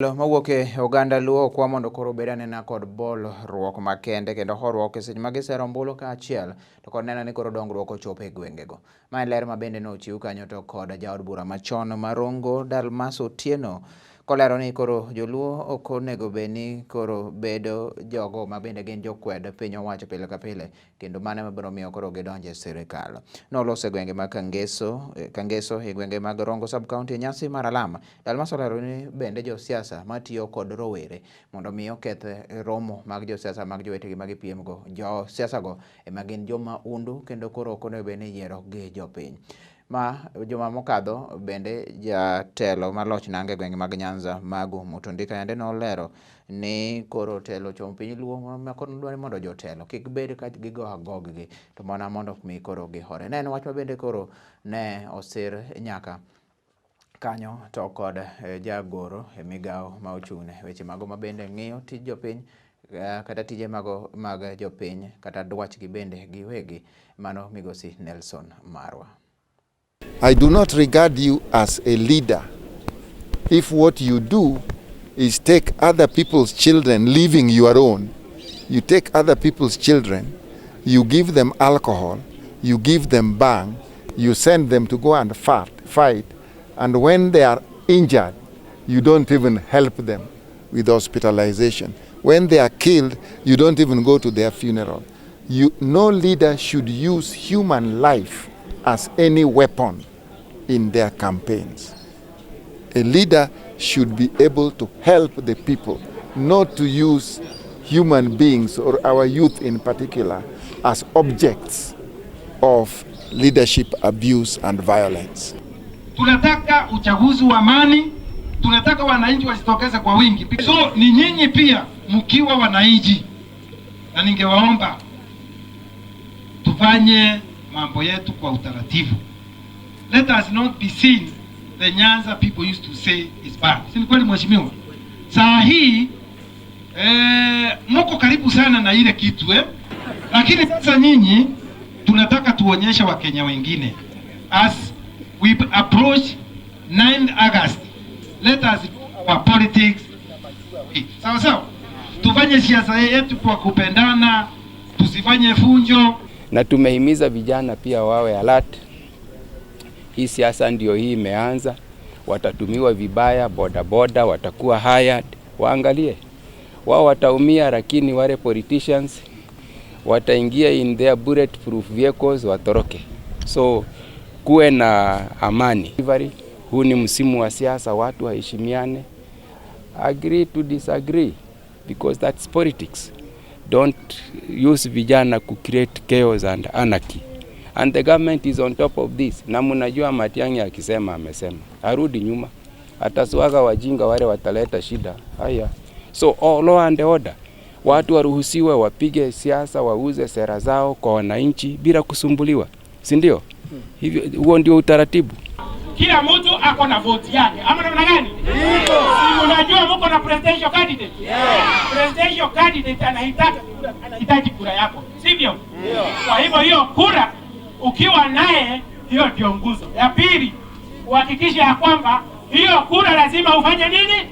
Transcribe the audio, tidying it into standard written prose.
Mawuoke oganda Luo Okwa mondo koro bedane na kod Bolruok makende kendo horuok e seche magisero ombulu ka achiel to kod neno ni koro dongruok ochopo e gwengego. Ma ler mabende nochiw kanyo to kod jaod bura machon Marongo Dalmas Otieno kolero ni koro joluo ok onego beni koro bedo jogo mabende gin jokwed piny owacho pile ka pile kendo mane mabiro miyo koro gidonje sirikal. Nolose gwenge mag Kangeso e gwenge mag Rongo sub county nyasi mar alama. Dalmas olero ni bende josiasa matiyo kod rowere mondo miyo keth romo mag josiasa mag jowetegi magipiem go. Josiasa go ema gin joma undu kendo koro ok onego beni yiero gi jopiny. Ma joma mokadho bende jatelo maloch nange gwenge mag Nyanza Magu Mutondika yande nolero ni koro telo chom piny Luo ma koro dwani mondo jotelo kik bed ka gigo agoggi to mana mondo mi koro gihore. Ne en wach mabende koro ne osir nyaka kanyo to kod jagoro e migao ma ochune weche mago mabende ng'iyo tij jopiny kata tije mago mag jopiny kata dwachgi bende giwegi. Mano migosi Nelson Marwa. I do not regard you as a leader if what you do is take other people's children, leaving your own. You take other people's children, you give them alcohol, you give them bang, you send them to go and fight, and when they are injured, you don't even help them with hospitalization. When they are killed, you don't even go to their funeral. No leader should use human life as any weapon in their campaigns. A leader should be able to help the people, not to use human beings or our youth in particular as objects of leadership abuse and violence. Tunataka uchaguzi wa amani, tunataka wananchi wasitokeze kwa wingi. So ni nyinyi pia mkiwa wananchi, na ningewaomba tufanye mambo yetu kwa utaratibu. Let us not be seen the Nyanza people used to say is bad. Si kweli mheshimiwa? Saa hii mko karibu sana na ile kitu lakini sasa nyinyi tunataka tuonyeshe Wakenya wengine as we approach 9 August. Let us do our politics. Sawa. Tufanye siasa yetu kwa kupendana, tusifanye funjo. Na tumehimiza vijana pia wawe alert. Hii siasa ndio hii imeanza, watatumiwa vibaya, boda watakuwa hired, waangalie. Wao wataumia, lakini wale politicians wataingia in their bulletproof vehicles watoroke. So kuwe na amani. Huu ni msimu wa siasa, watu waheshimiane. Agree to disagree because that's politics. Don't use vijana to create chaos and anarchy. And the government is on top of this. Na mnajua Matiang'i akisema amesema. Arudi nyuma. Ataswaga wajinga wale wataleta shida. Haya. So law and order. Watu waruhusiwe wapige siasa, wauze sera zao kwa wananchi bila kusumbuliwa. Si ndio? Hivyo huo ndio utaratibu. Kila mtu ako na vote yake. Ama namna gani? Ndio. Si unajua mko na presidential candidate? Presidential candidate anahitaji kura yako. Sivyo? Ndio. Kwa hivyo hiyo kura ukiwa naye hiyo ndio nguzo. Ya pili, uhakikishe ya kwamba hiyo kura lazima ufanye nini?